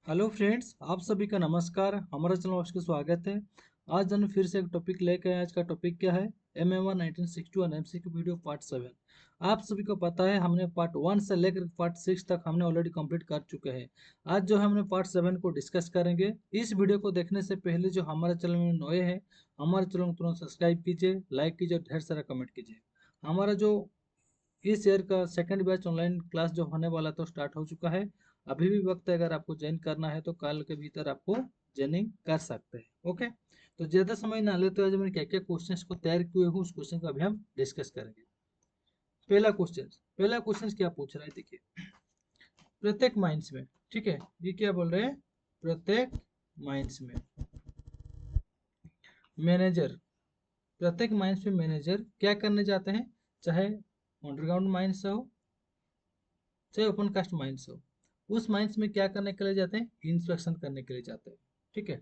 Hello friends, आप सभी का नमस्कार। हमारा चैनल आपका स्वागत है। आज हम फिर से एक टॉपिक लेकर आए। आज का टॉपिक क्या है? MMR 1961 MCQ video part 7। आप सभी को पता है हमने पार्ट 1 से लेकर पार्ट 6 तक हमने ऑलरेडी कंप्लीट कर चुके हैं। आज जो हमने पार्ट 7 को डिस्कस करेंगे। इस वीडियो को देखने से पहले जो हमारे चैनल में नए हैं, हमारे चैनल को तुरंत सब्सक्राइब कीजिए, लाइक कीजिए और ढेर सारा कमेंट कीजिए। हमारा जो इस ईयर का सेकंड बैच ऑनलाइन क्लास जो होने वाला था स्टार्ट हो चुका है। अभी भी वक्त है, अगर आपको ज्वाइन करना है तो कल के भीतर आपको ज्वाइनिंग कर सकते हैं। ओके, तो ज़्यादा समय ना लेते हुए जो मैंने क्या क्या क्वेश्चंस को तैयार किए हूँ उस क्वेश्चन को अभी हम डिस्कस करेंगे। पहला क्वेश्चन क्या पूछ रहा है, देखिए। प्रत्येक माइंस में, ठीक है, ये क्या बोल रहे हैं? प्रत्येक माइंस में मैनेजर, प्रत्येक माइंस में मैनेजर क्या करने जाते हैं? चाहे अंडरग्राउंड माइंस हो, चाहे ओपन कास्ट माइंस हो, उस माइंस में क्या करने के लिए जाते हैं? इंस्पेक्शन करने के लिए जाते हैं। ठीक है,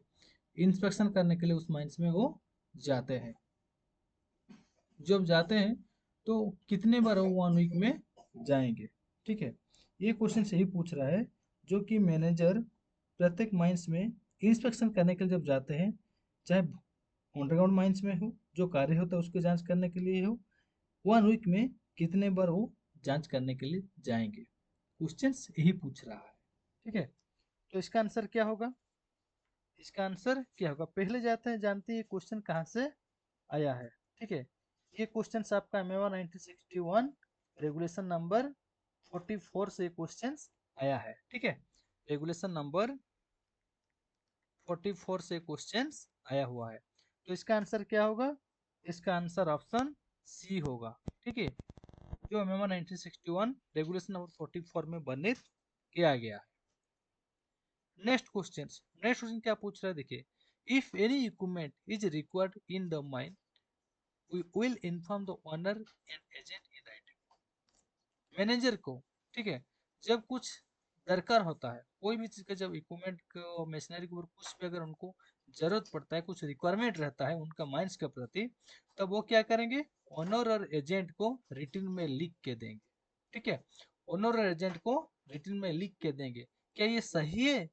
इंस्पेक्शन करने के लिए उस माइंस में वो जाते हैं। जब जाते हैं तो कितने बार वो 1 वीक में जाएंगे? ठीक है, ये क्वेश्चन सही पूछ रहा है। जो कि मैनेजर प्रत्येक माइंस में इंस्पेक्शन करने के लिए जब जाते हैं, चाहे अंडरग्राउंड माइंस में हो, जो कार्य होता है उसकी जांच करने के लिए हो, 1 वीक में कितने बार वो जांच करने के लिए जाएंगे? क्वेश्चन यही पूछ रहा है। ठीक है, तो इसका आंसर क्या होगा? इसका आंसर क्या होगा? पहले जाते हैं, जानते हैं ये क्वेश्चन कहाँ से आया है। ठीक है, ये क्वेश्चन आपका मेवा 1961 रेगुलेशन नंबर 44 से क्वेश्चन आया है। ठीक है, रेगुलेशन नंबर 44 से क्वेश्चन आया हुआ है। तो इसका आंसर क्या होगा? इसका आंसर ऑप्शन सी होगा। ठीक है, जो मेवा 1961 रेगुलेशन नंबर 44 में वर्णित किया गया है। नेक्स्ट क्वेश्चन क्या पूछ रहा है, देखिए। If any equipment is required in the mine, we will inform the owner and agent in writing. Manager को, ठीक है, जब कुछ दरकार होता है, कोई भी चीज का जब इक्विपमेंट को, मशीनरी के ऊपर कुछ भी अगर उनको जरूरत पड़ता है, कुछ रिक्वायरमेंट रहता है उनका माइंस के प्रति, तब वो क्या करेंगे? ओनर और एजेंट को रिटन में लिख के देंगे। ठीक है, ओनर और एजेंट को रिटन में लिख के देंगे। क्या ये सही है?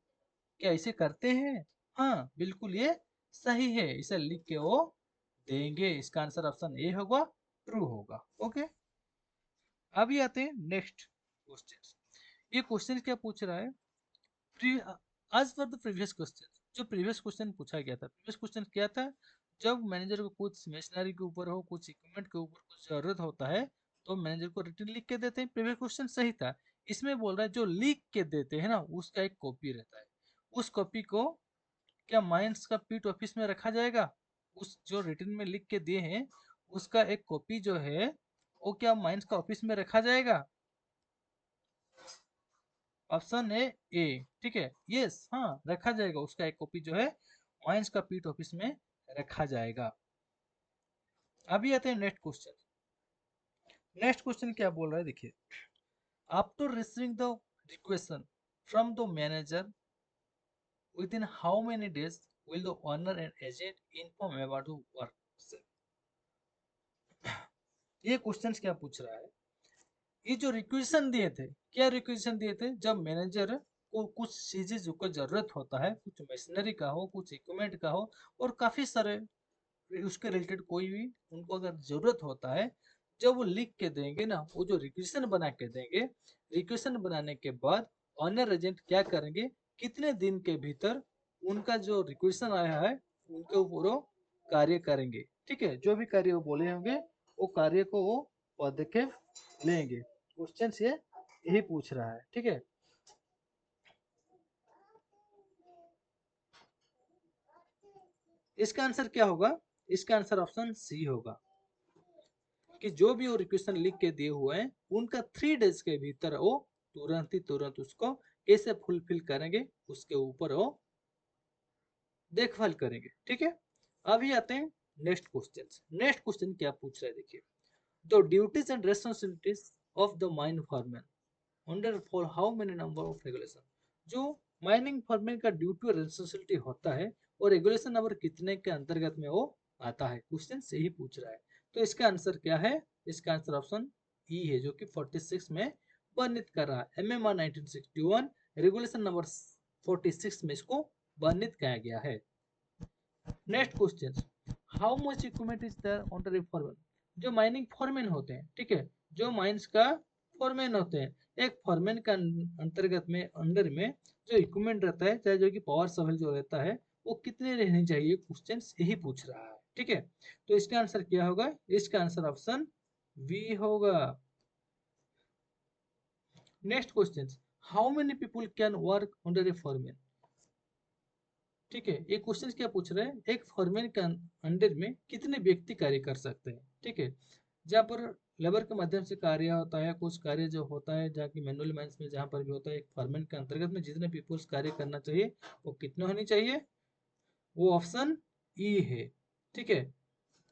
क्या इसे करते हैं? हाँ, बिल्कुल ये सही है, इसे लिख के वो देंगे। इसका आंसर ऑप्शन ए होगा, ट्रू होगा। ओके, अभी आते हैं नेक्स्ट क्वेश्चन। ये क्वेश्चन क्या पूछ रहा है? आज फॉर द प्रीवियस क्वेश्चन, जो प्रीवियस क्वेश्चन पूछा गया था, प्रीवियस क्वेश्चन क्या था? जब मैनेजर को कुछ मशीनरी के ऊपर हो, कुछ इक्विपमेंट के ऊपर कुछ जरूरत होता है, तो मैनेजर को रिटर्न लिख के देते हैं। प्रीवियस क्वेश्चन सही था। इसमें बोल रहा है जो लिख के देते हैं ना, उसका एक कॉपी रहता है। उस कॉपी को क्या माइंस का पीट ऑफिस में रखा जाएगा? उस जो रिटर्न में लिख के दिए हैं, उसका एक कॉपी जो है वो क्या माइंस का ऑफिस में रखा जाएगा? ऑप्शन है ए। ठीक है, यस, हाँ, रखा जाएगा। उसका एक कॉपी जो है माइंस का पीट ऑफिस में रखा जाएगा। अभी आते हैं नेक्स्ट क्वेश्चन क्या बोल रहा है, देखिए। After receiving the request from the manager, within how many days will the owner and agent inform about the work? ये क्वेश्चन क्या पूछ रहा है? ये जो रिक्वेशन दिए थे, क्या रिक्वेशन दिए थे? जब मैनेजर को कुछ चीजें को जरूरत होता है, कुछ मशीनरी का हो, कुछ इक्विपमेंट का हो, और काफी सारे उसके रिलेटेड कोई भी उनको अगर जरूरत होता है, जब वो लिख के देंगे ना, वो जो रिक्वेशन बना के देंगे, रिक्वेशन बनाने के बाद ऑनर एजेंट क्या करेंगे? कितने दिन के भीतर उनका जो रिक्वेशन आया है उनके ऊपर वो कार्य करेंगे। ठीक है, जो भी कार्य वो बोले होंगे, वो कार्य को वो पदक्षेप लेंगे। क्वेश्चन ये यही पूछ रहा है। ठीक है, इसका आंसर क्या होगा? इसका आंसर ऑप्शन सी होगा, कि जो भी वो रिक्वेशन लिख के दिए हुए हैं उनका 3 डेज के भीतर वो तुरंत ही तुरंत उसको कैसे फुलफिल करेंगे, उसके ऊपर वो देखभाल करेंगे। ठीक है, अभी आते हैं नेक्स्ट क्वेश्चन क्या पूछ रहा है, देखिए। The duties and responsibilities of the mine foreman under for how many number of regulation. जो माइनिंग फॉरमैन का ड्यूटी और रेस्पॉन्सिबिलिटी होता है, और रेगुलेशन नंबर कितने के अंतर्गत में वो आता है? क्वेश्चन से ही पूछ रहा है। तो इसका आंसर क्या है? इसका आंसर ऑप्शन ई है, जो कि 46 में वर्णित कर रहा है। MMR 1961 रेगुलेशन नंबर 46 में इसको वर्णित किया गया है। Next question, how much equipment is there under a foreman. जो माइनिंग फॉरमैन होते हैं, ठीक है, जो माइंस का फॉरमैन होते हैं, एक फॉरमैन का अंतर्गत में अंडर में जो इक्विपमेंट रहता है, चाहे जो कि पावर सप्लाई जो रहता है, वो कितने रहनी चाहिए, क्वेश्चन यही पूछ रहा है। ठीक है, तो इसका आंसर क्या होगा, इसका आंसर ऑप्शन बी होगा। Next question, how many people can work under a foreman. ठीक है, ये क्वेश्चन क्या पूछ रहे हैं, एक फॉरमैन के अंडर में कितने व्यक्ति कार्य कर सकते हैं। ठीक है, जहाँ पर लेबर के माध्यम से कार्य होता है, कुछ कार्य जो होता है जहाँ की मैनुअल माइंस में जहाँ पर भी होता है, एक फॉरमैन के अंतर्गत में जितने पीपुल्स कार्य करना चाहिए वो कितने होनी चाहिए, वो ऑप्शन ई है। ठीक है,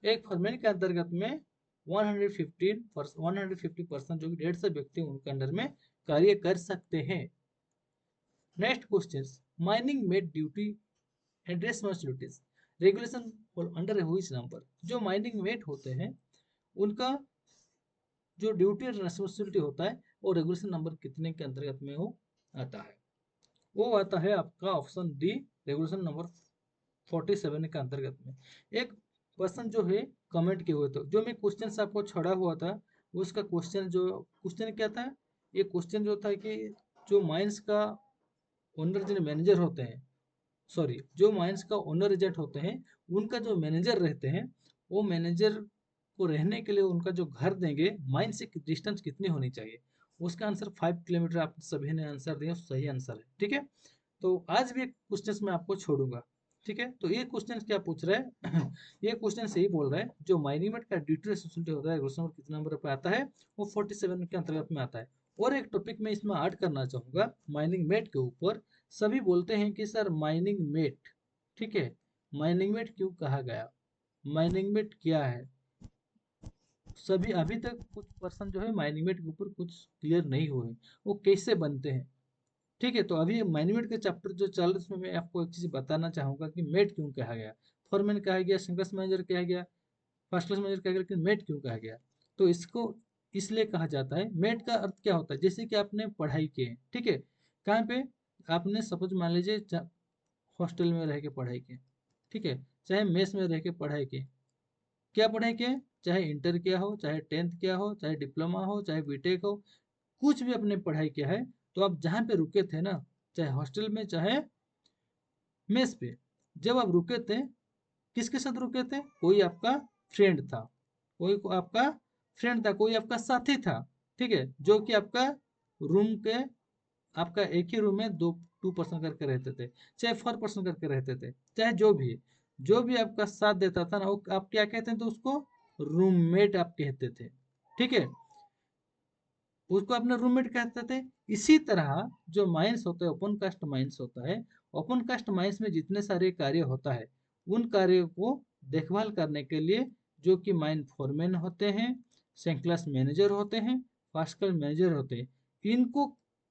एक फॉरमैन के अंतर्गत में 150% जो कि 150 व्यक्ति उनके अंडर में कार्य कर सकते हैं। Next question, mining made duty and responsibilities regulation fall under which number. जो माइनिंग मेट होते हैं उनका जो ड्यूटी और रेस्पॉन्सिबिलिटी होता है वो रेगुलेशन नंबर कितने के अंतर्गत में वो आता है, वो आता है आपका ऑप्शन डी, रेगुलेशन नंबर 47 के अंतर्गत में। एक पर्सन जो है कमेंट किए हुए थे, जो मैं क्वेश्चन से आपको छोड़ा हुआ था, उसका क्वेश्चन क्या था, ये क्वेश्चन जो था कि जो माइंस का ओनर जो मैनेजर होते हैं, सॉरी, जो माइंस का ओनर एजेंट होते हैं, उनका जो मैनेजर रहते हैं, वो मैनेजर को रहने के लिए उनका जो घर देंगे माइन से डिस्टेंस कितनी होनी चाहिए। उसका आंसर 5 किलोमीटर आप सभी ने आंसर दिया, सही आंसर है। ठीक है, तो आज भी एक क्वेश्चन मैं आपको छोड़ूंगा। ठीक है, तो ये क्वेश्चन क्या पूछ रहा है ये क्वेश्चन सही बोल रहा है, जो माइनिंग का ड्यूटी रेस्पॉन्सिबिलिटी होता है क्वेश्चन नंबर कितना नंबर पे आता है, वो 47 के अंतर्गत में आता है। और एक टॉपिक मैं इसमें ऐड करना चाहूंगा माइनिंग मेट के ऊपर। सभी बोलते हैं कि सर माइनिंग मेट, ठीक है, माइनिंग मेट क्यों कहा गया, माइनिंग मेट क्या है, सभी अभी तक कुछ पर्सन जो है माइनिंग मेट के ऊपर कुछ क्लियर नहीं हुए, वो कैसे बनते हैं। ठीक है, तो अभी माइनमेट का चैप्टर जो चल रहा है उसमें मैं आपको एक चीज बताना चाहूंगा कि मेट क्यों कहा गया, फॉरमैन कहा गया, सिंगल्स मैनेजर कहा गया, फर्स्ट क्लास मैनेजर कहा गया, लेकिन मेट क्यों कहा गया। तो इसको इसलिए कहा जाता है, मेट का अर्थ क्या होता है, जैसे कि आपने पढ़ाई की है, ठीक है, कहाँ पे आपने सपोज मान लीजिए हॉस्टल में रह के पढ़ाई की, ठीक है, चाहे मेस में रह के पढ़ाई की, क्या पढ़ाई की, चाहे इंटर किया हो, चाहे 10th किया हो, चाहे डिप्लोमा हो, चाहे बीटेक हो, कुछ भी अपने पढ़ाई किया है, तो आप जहाँ पे रुके थे ना, चाहे हॉस्टल में चाहे मेस पे, जब आप रुके थे किसके साथ रुके थे, कोई आपका फ्रेंड था, कोई आपका फ्रेंड था, कोई आपका साथी था, ठीक है, जो कि आपका रूम के, आपका एक ही रूम में 2 पर्सन करके रहते थे, चाहे 4 पर्सन करके रहते थे, चाहे जो भी आपका साथ देता था ना, वो आप क्या कहते थे, तो उसको रूममेट आप कहते थे। ठीक है, उसको अपना रूममेट कहते थे। इसी तरह जो माइंस होता है, ओपन कास्ट माइंस होता है, ओपन कास्ट माइंस में जितने सारे कार्य होता है, उन कार्यों को देखभाल करने के लिए जो कि माइन फोरमैन होते हैं, सेकंड क्लास मैनेजर होते हैं, फर्स्ट क्लास मैनेजर होते हैं, इनको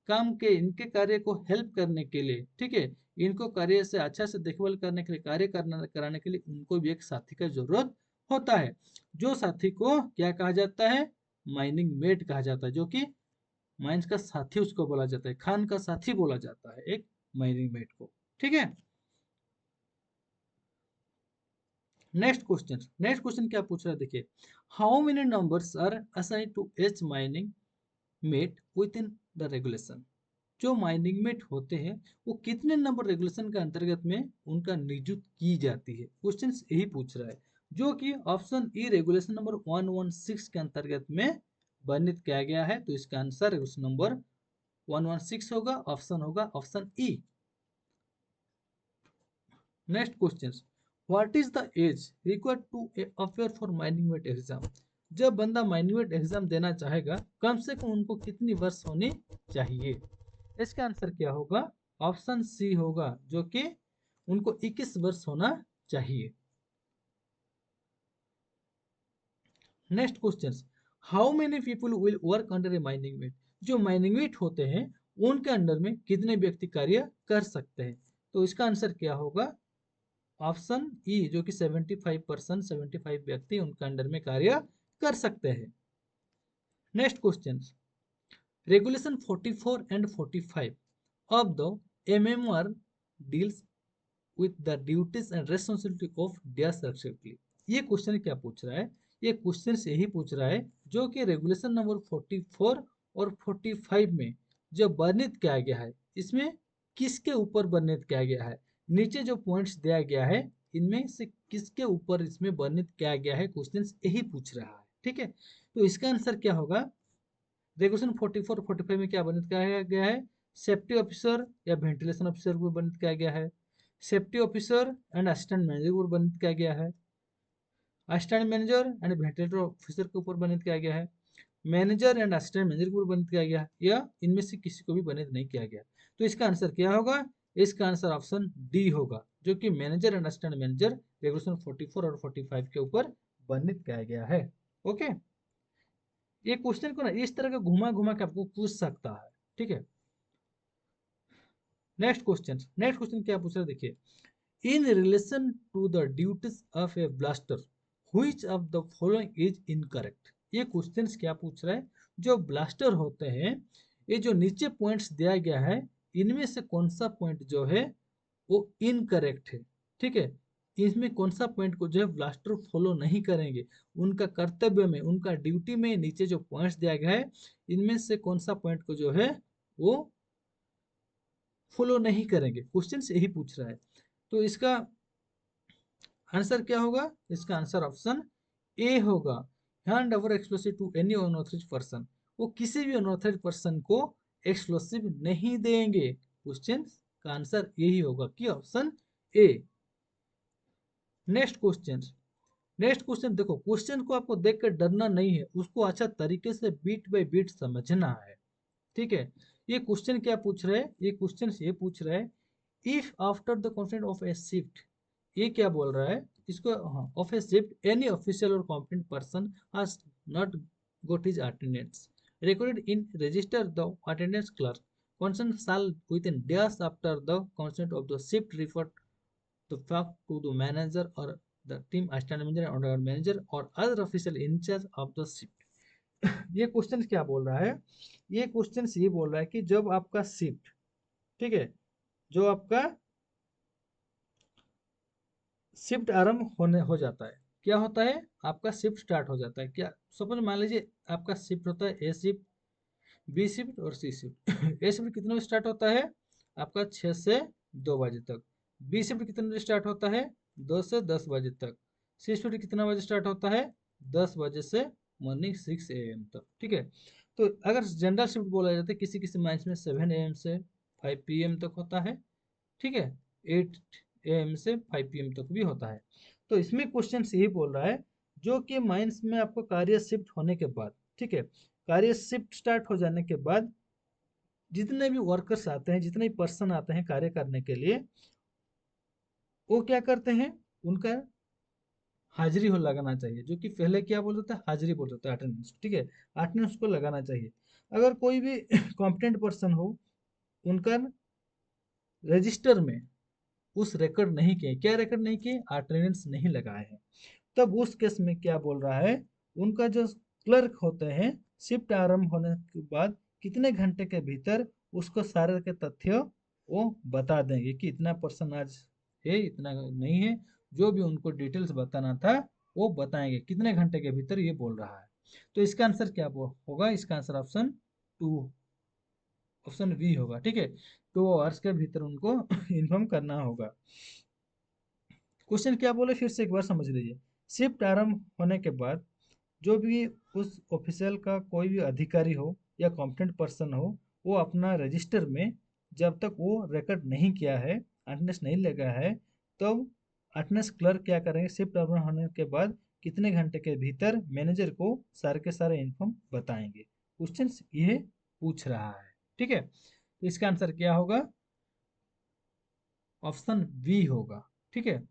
काम के इनके कार्य को हेल्प करने के लिए, ठीक है, इनको कार्य से अच्छा से देखभाल करने के लिए, कार्य करना कराने के लिए उनको भी एक साथी का जरूरत होता है, जो साथी को क्या कहा जाता है, माइनिंग मेट कहा जाता है, जो कि माइंस का साथी उसको बोला जाता है, खान का साथी बोला जाता है एक माइनिंग मेट को। ठीक है, नेक्स्ट क्वेश्चन क्या पूछ रहा है, देखिए, how many numbers are assign to each mining mate within the regulation. जो माइनिंग मेट होते हैं वो कितने नंबर रेगुलेशन के अंतर्गत में उनका नियुक्त की जाती है, क्वेश्चन यही पूछ रहा है, जो कि ऑप्शन ई रेगुलेशन नंबर 116 के अंतर्गत में वर्णित किया गया है। तो इसका आंसर रेगुलेशन नंबर 116 होगा, ऑप्शन होगा option E. Next question, what is the age required to appear for mining mate exam. जब बंदा माइनिंग मेट एग्जाम देना चाहेगा, कम से कम उनको कितनी वर्ष होनी चाहिए। इसका आंसर क्या होगा, ऑप्शन सी होगा, जो कि उनको 21 वर्ष होना चाहिए। Next question, how many people will work under A mining met. जो माइनिंग मेट होते हैं उनके अंडर में कितने व्यक्ति कार्य कर सकते हैं। तो इसका आंसर क्या होगा, ऑप्शन ई, जो कि 75%, 75 व्यक्ति उनके अंडर में कार्य कर सकते हैं। Next question, regulation 44 and 45 of the MMR deals with the duties and responsibility of dash respectively। ये क्वेश्चन क्या पूछ रहा है? ये क्वेश्चन से ही पूछ रहा है जो कि रेगुलेशन नंबर 44 और 45 में जो वर्णित किया गया है, इसमें किसके ऊपर वर्णित किया गया है? नीचे जो पॉइंट्स दिया गया है इनमें से किसके ऊपर इसमें वर्णित किया गया है, क्वेश्चन यही पूछ रहा है। ठीक है, तो इसका आंसर क्या होगा? रेगुलेशन 44 45 में क्या वर्णित किया गया है? सेफ्टी ऑफिसर या वेंटिलेशन ऑफिसर को वर्णित किया गया है। Safety officer and assistant manager को वर्णित किया गया है। Assistant manager and ventilator officer के ऊपर वर्णित किया गया है। मैनेजर एंड असिस्टेंट मैनेजर को वर्णित किया गया है, या इनमें से किसी को भी वर्णित नहीं किया गया। तो इसका आंसर क्या होगा? इसका आंसर ऑप्शन डी होगा, जो कि manager and assistant manager regulation 44 और 45 के ऊपर वर्णित किया गया है। ओके, ये क्वेश्चन को ना इस तरह का घुमा घुमा के आपको पूछ सकता है। ठीक है, नेक्स्ट क्वेश्चन क्या पूछ रहा है देखिए। In relation to the duties of a blaster which of the following is incorrect. ये क्वेश्चन क्या पूछ रहा है? जो ब्लास्टर होते हैं, ये जो नीचे पॉइंट्स दिया गया है, इनमें से कौन सा पॉइंट जो है वो इनकरेक्ट है। ठीक है, इसमें कौन सा पॉइंट को जो है ब्लास्टर फॉलो नहीं करेंगे, उनका कर्तव्य में, उनका ड्यूटी में नीचे जो पॉइंट्स दिया गया है, इनमें से कौन सा पॉइंट को जो है वो फॉलो नहीं करेंगे, क्वेश्चन यही पूछ रहा है। तो इसका आंसर क्या होगा? इसका आंसर ऑप्शन ए होगा, hand over explosive to any unauthorised person. वो किसी भी अनऑथराइज्ड पर्सन को एक्सप्लोसिव नहीं देंगे। क्वेश्चन का आंसर यही होगा कि ऑप्शन ए। नेक्स्ट क्वेश्चन देखो, क्वेश्चन को आपको देख कर डरना नहीं है, उसको अच्छा तरीके से बीट बाय बीट समझना है। ठीक है, ये क्वेश्चन क्या पूछ रहे हैं? ये क्वेश्चन ये पूछ रहा है, if after the consent of a shift, ये क्या बोल रहा है इसको? हाँ, of a shift any official or competent person has not got his attendance recorded in register the attendance clerk, consent shall within days after the consent of the shift refer the fact to the manager or the team assistant manager or manager or other official in charge of the shift। ये question क्या बोल रहा है? ये question ये बोल रहा है कि जब आपका शिफ्ट, ठीक है, जो आपका शिफ्ट आरंभ होने हो जाता है, क्या होता है? आपका शिफ्ट स्टार्ट हो जाता है। क्या सपोज मान लीजिए आपका शिफ्ट होता है ए शिफ्ट, बी शिफ्ट और सी शिफ्ट। ए शिफ्ट कितने बजे स्टार्ट होता है? आपका 6 से 2 बजे तक। बी शिफ्ट कितने बजे स्टार्ट होता है? 2 से 10 बजे तक। सी शिफ्ट कितना बजे स्टार्ट होता है? 10 बजे से मॉर्निंग 6 AM तक। ठीक है, तो अगर जनरल शिफ्ट बोला जाता है, किसी किसी माइंस में 7 AM से 5 PM तक होता है। ठीक है, 8 AM से 5 PM तक भी होता है। तो इसमें क्वेश्चन यही बोल रहा है, जो कि माइंस में आपको कार्य शिफ्ट होने के बाद, ठीक है, कार्य शिफ्ट स्टार्ट हो जाने के बाद जितने भी वर्कर्स आते हैं, जितने भी पर्सन आते हैं कार्य करने के लिए, वो क्या करते हैं? उनका हाजिरी हो लगाना चाहिए, जो कि पहले क्या बोल देता है? हाजिरी बोल देता है, अटेंडेंस। ठीक है, अटेंडेंस को लगाना चाहिए। अगर कोई भी कॉम्पिटेंट पर्सन हो, उनका रजिस्टर में उस रिकॉर्ड नहीं किए, क्या रिकॉर्ड नहीं किए? अटेंडेंस नहीं लगाए हैं, तब उस केस में क्या बोल रहा है? उनका जो क्लर्क होते हैं, शिफ्ट आरंभ होने के बाद कितने घंटे के भीतर उसको सारे के तथ्य वो बता देंगे कि इतना पर्सन आज है, इतना नहीं है, जो भी उनको डिटेल्स बताना था वो बताएंगे कितने घंटे के भीतर, ये बोल रहा है। तो इसका आंसर क्या होगा? इसका answer option two, option B होगा। ठीक है, 2 आवर्स के भीतर उनको इन्फॉर्म करना होगा। क्वेश्चन क्या बोले फिर से एक बार समझ लीजिए। शिफ्ट आरंभ होने के बाद जो भी उस ऑफिशियल का कोई भी अधिकारी हो या कॉम्पिटेंट पर्सन हो, वो अपना रजिस्टर में जब तक वो रिकॉर्ड नहीं किया है, अटेंडेंस नहीं लगा है, तब अटेंडेंस क्लर्क क्या करेंगे? शिफ्ट आरंभ होने के बाद कितने घंटे के भीतर मैनेजर को सारे के सारे इन्फॉर्म बताएंगे। क्वेश्चन ये पूछ रहा है। ठीक है, तो इसका आंसर क्या होगा? ऑप्शन बी होगा। ठीक है,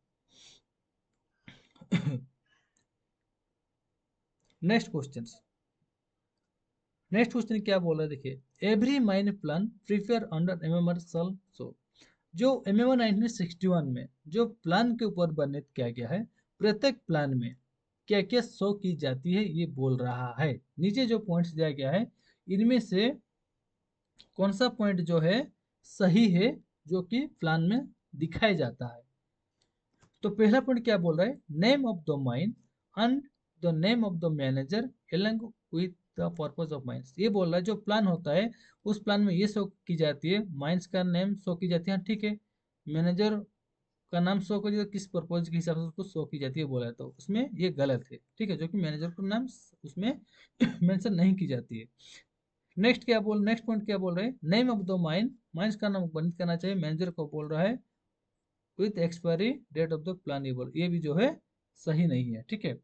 नेक्स्ट क्वेश्चन नेक्स्ट क्वेश्चन क्या बोल रहा है देखिए। Every mine plan prepare under MMR सल सो, जो एमएमआर 1961 में जो प्लान के ऊपर वर्णित किया गया है, प्रत्येक प्लान में क्या क्या शो की जाती है, ये बोल रहा है। नीचे जो पॉइंट्स दिया गया है, इनमें से कौन सा पॉइंट जो है सही है, जो कि प्लान में दिखाया जाता है। तो पहला पॉइंट क्या बोल रहा है, name of the mine and the name of the manager along with the purpose of mines. ये बोल रहा है जो प्लान होता है उस प्लान में ये शो की जाती है, माइंस का नेम शो की जाती है, ठीक है, मैनेजर का नाम शो कर किस पर्पज के हिसाब से उसको शो की जाती है बोला है, तो उसमें ये गलत है, ठीक है, जो कि मैनेजर का नाम उसमें मेंशन नहीं की जाती है। नेक्स्ट पॉइंट क्या बोल रहे हैं, name of the mine, mines का नाम वर्णित करना चाहिए, मैनेजर को बोल रहा है with expiry date of the plan, ये भी जो है सही नहीं है, ठीक है।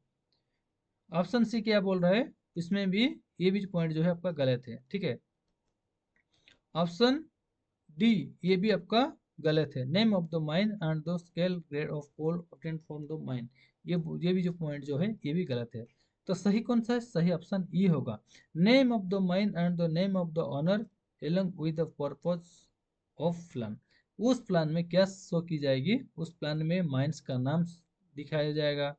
ऑप्शन सी क्या बोल रहा है, इसमें भी ये भी पॉइंट जो है आपका गलत है, ठीक है। ऑप्शन डी ये भी आपका गलत है, name of the mine and the scale grade of coal obtained from the mine, ये भी जो पॉइंट जो है ये भी गलत है। तो सही कौन सा है, सही ऑप्शन ई होगा, name of the mine and the name of the owner along with the purpose of plan. उस प्लान में क्या शो की जाएगी, उस प्लान में माइंस का नाम दिखाया जाएगा,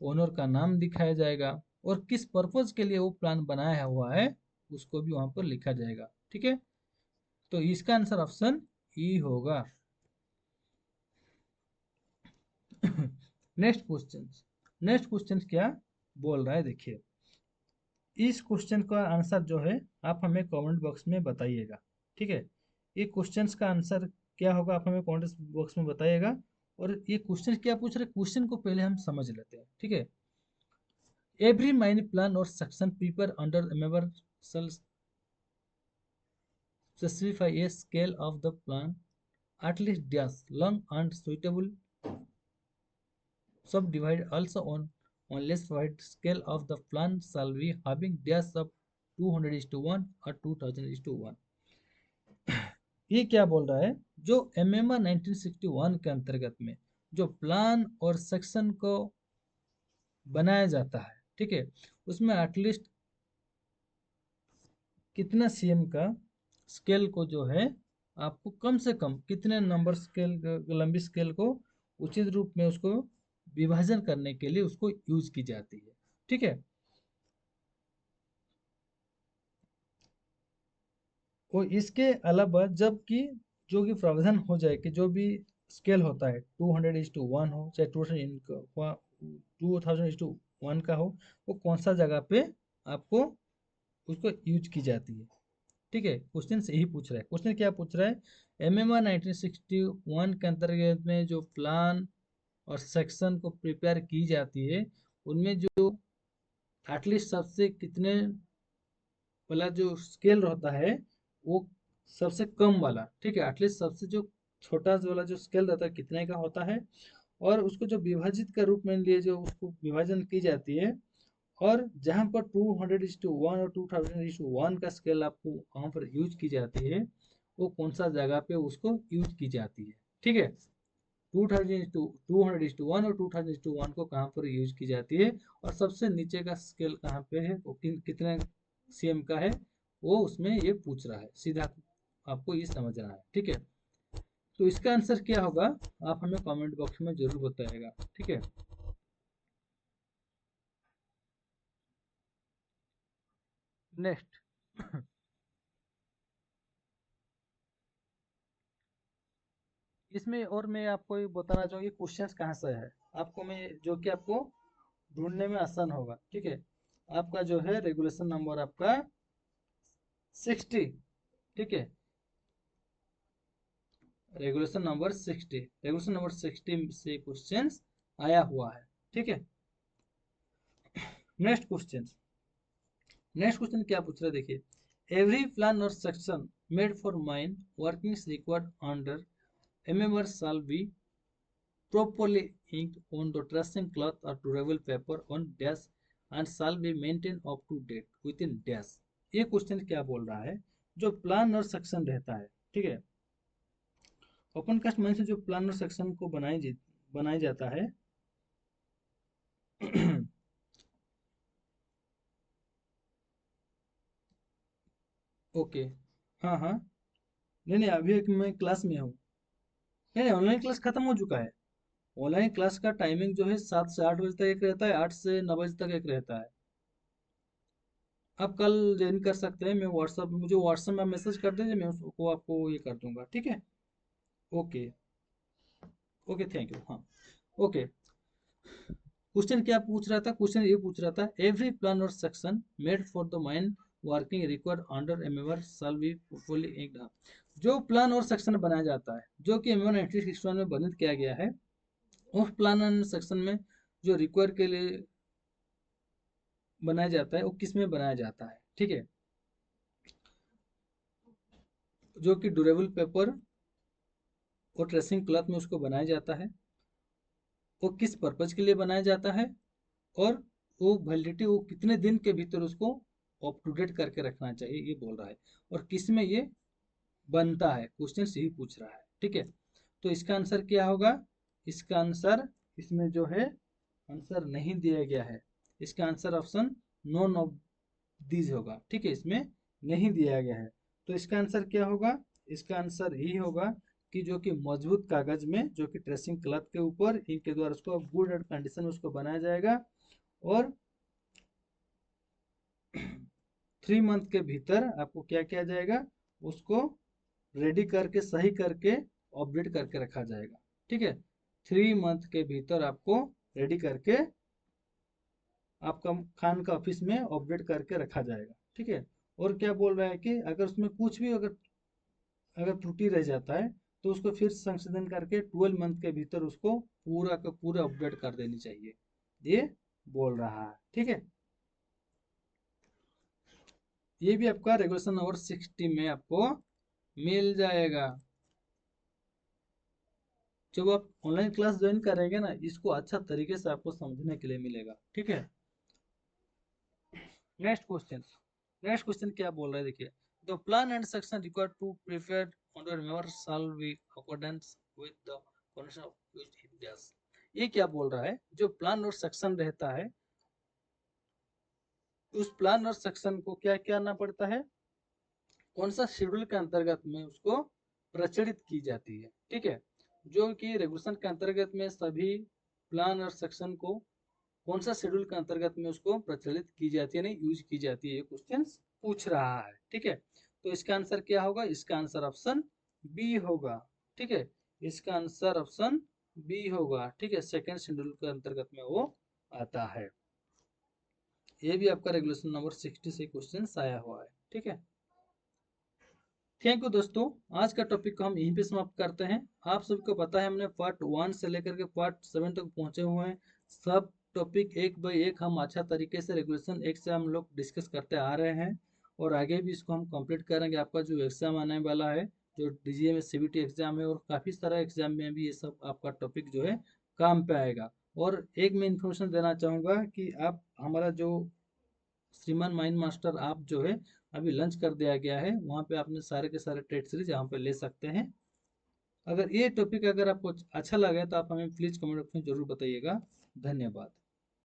ओनर का नाम दिखाया जाएगा, और किस पर्पज के लिए वो प्लान बनाया हुआ है उसको भी वहां पर लिखा जाएगा, ठीक है। तो इसका आंसर ऑप्शन ई होगा। नेक्स्ट क्वेश्चन क्या बोल रहा है देखिए, इस क्वेश्चन का आंसर जो है आप हमें कमेंट बॉक्स में बताइएगा, ठीक है। ये क्वेश्चंस का आंसर क्या होगा आप हमें कमेंट बॉक्स में बताइएगा। और ये क्वेश्चन क्या पूछ रहे, क्वेश्चन को पहले हम समझ लेते हैं, ठीक है। एवरी माइन प्लान और section prepare under member shall specify a scale of the plan at least dash long and suitable subdivide also on less wide scale of the plan shall be having dash of 200:1 or 2000:1। ये क्या बोल रहा है, जो MMR 1961 के अंतर्गत में जो प्लान और सेक्शन को बनाया जाता है, ठीक है, उसमें एटलीस्ट कितना सीएम का स्केल को जो है आपको कम से कम कितने नंबर स्केल लंबी स्केल को उचित रूप में उसको विभाजन करने के लिए उसको यूज की जाती है, ठीक है। और इसके अलावा जबकि जो कि प्रावधान हो जाए कि जो भी स्केल होता है 200:1 हो चाहे 2000:1 का हो, वो कौन सा जगह पे आपको उसको यूज की जाती है, ठीक है। क्वेश्चन से यही पूछ रहा है, क्वेश्चन क्या पूछ रहा है, एमएमआर 1961 के अंतर्गत में जो प्लान और सेक्शन को प्रिपेयर की जाती है उनमें जो एटलीस्ट सबसे कितने वाला जो स्केल रहता है वो सबसे कम वाला, ठीक है, एटलीस्ट सबसे जो छोटा वाला जो स्केल रहता है कितने का होता है, और उसको जो विभाजित के रूप में लिए जो उसको विभाजन की जाती है, और जहाँ पर 200:1 और 2000:1 का स्केल आपको वहाँ पर यूज की जाती है वो कौन सा जगह पे उसको यूज की जाती है, ठीक है। 200:1 और 2000:1 को कहाँ पर यूज की जाती है, और सबसे नीचे का स्केल कहाँ पे है, वो कितने सीएम का है, वो उसमें ये पूछ रहा है, सीधा आपको ये समझना है, ठीक है। तो इसका आंसर क्या होगा आप हमें कमेंट बॉक्स में जरूर बताइएगा, ठीक है। नेक्स्ट इसमें और मैं आपको ये बताना चाहूँगी क्वेश्चंस कहाँ से है, आपको मैं जो कि आपको ढूंढने में आसान होगा, ठीक है। आपका जो है रेगुलेशन नंबर आपका 60, ठीक है, रेगुलेशन नंबर 60 से क्वेश्चंस आया हुआ है, ठीक है। नेक्स्ट क्वेश्चन नेक्स्ट क्वेश्चन क्या पूछ रहे हैं देखिए, एवरी प्लान और section made for mine working required under MMR shall be properly inked on the tracing cloth or durable paper on dash and shall be maintained up to date within dash। ये question क्या बोल रहा है, जो plan और section रहता है, ठीक है, ओपन कास्ट माइन से जो प्लान और सेक्शन को बनाया जाता है ओके, हाँ हाँ, नहीं नहीं अभी एक मैं क्लास में हूँ, नहीं नहीं ऑनलाइन क्लास खत्म हो चुका है। ऑनलाइन क्लास का टाइमिंग जो है 7 से 8 बजे तक एक रहता है, 8 से 9 बजे तक एक रहता है। आप कल ज्वाइन कर सकते हैं, मैं व्हाट्सअप मुझे व्हाट्सअप में मैसेज कर दीजिए, मैं उसको आपको ये कर दूंगा, ठीक है। Okay okay, thank you. हाँ, ओके। क्वेश्चन क्या पूछ रहा था? क्वेश्चन ये पूछ रहा था, एवरी प्लान और section made for the mine working required under MMR shall be fully inked. जो प्लान और सेक्शन बनाया जाता है जो कि एमएवर 1961 में वर्णित किया गया है, उस प्लान एंड सेक्शन में जो रिक्वायर के लिए बनाया जाता है वो किस में बनाया जाता है? ठीक है, जो कि ड्यूरेबल पेपर और ट्रेसिंग क्लॉथ में उसको बनाया जाता है, वो किस पर्पज के लिए बनाया जाता है, और वो वैलिडिटी वो कितने दिन के भीतर उसको अप टू डेट करके रखना चाहिए, ये बोल रहा है। और किस में ये बनता है, क्वेश्चन यही पूछ रहा है। ठीक है, तो इसका आंसर क्या होगा? इसका आंसर इसमें जो है आंसर नहीं दिया गया है। इसका answer option none of these होगा। ठीक है, इसमें नहीं दिया गया है। तो इसका आंसर क्या होगा? इसका आंसर यही होगा कि जो कि मजबूत कागज में जो कि ट्रेसिंग क्लॉथ के ऊपर इंक के द्वारा उसको गुड कंडीशन में उसको बनाया जाएगा, और 3 मंथ के भीतर आपको क्या किया जाएगा? उसको रेडी करके सही करके अपडेट करके रखा जाएगा। ठीक है, 3 मंथ के भीतर आपको रेडी करके आपका खान का ऑफिस में अपडेट करके रखा जाएगा। ठीक है, और क्या बोल रहा है कि अगर उसमें कुछ भी अगर अगर त्रुटि रह जाता है तो उसको फिर संशोधन करके 12 मंथ के भीतर उसको पूरा का पूरा अपडेट कर देनी चाहिए, ये बोल रहा है। ठीक है, ये भी आपका रेगुलेशन नंबर 60 में आपको मिल जाएगा। जब आप ऑनलाइन क्लास ज्वाइन करेंगे ना, इसको अच्छा तरीके से आपको समझने के लिए मिलेगा। ठीक है, नेक्स्ट क्वेश्चन। नेक्स्ट क्वेश्चन क्या बोल रहा है, देखिए, the plan and section required to prepare on the memo shall be accordance with the condition of used in dash. ये क्या बोल रहा है? जो प्लान और सेक्शन रहता है, उस प्लान और सेक्शन को क्या करना पड़ता है, कौन सा शेड्यूल के अंतर्गत में उसको प्रचलित की जाती है। ठीक है, जो कि रेगुलेशन के अंतर्गत में सभी प्लान और सेक्शन को कौन सा शेड्यूल के अंतर्गत में उसको प्रचलित की जाती है, नहीं यूज की जाती है, ये क्वेश्चन पूछ रहा है। ठीक है, तो इसका आंसर क्या होगा? इसका आंसर ऑप्शन बी होगा। ठीक है, इसका आंसर ऑप्शन बी होगा। ठीक है, सेकेंड शेड्यूल के अंतर्गत में वो आता है। ये भी आपका रेगुलेशन नंबर 60 से क्वेश्चन आया हुआ है। ठीक है, थैंक यू दोस्तों। आज का टॉपिक को हम यहीं पे समाप्त करते हैं। आप सबको पता है हमने पार्ट 1 से लेकर के पार्ट 7 तक पहुंचे हुए हैं। सब टॉपिक एक बाय एक हम अच्छा तरीके से रेगुलेशन 1 से हम लोग डिस्कस करते आ रहे हैं, और आगे भी इसको हम कंप्लीट करेंगे। आपका जो एग्ज़ाम आने वाला है, जो डीजीएम सीबीटी एग्ज़ाम है, और काफ़ी सारा एग्ज़ाम में भी ये सब आपका टॉपिक जो है काम पे आएगा। और एक मैं इन्फॉर्मेशन देना चाहूँगा कि आप हमारा जो श्रीमान माइंड मास्टर आप जो है अभी लंच कर दिया गया है, वहाँ पे आपने सारे के सारे टेस्ट सीरीज यहाँ पे ले सकते हैं। अगर ये टॉपिक अगर आपको अच्छा लगे तो आप हमें प्लीज़ कमेंट बॉक्स में जरूर बताइएगा। धन्यवाद।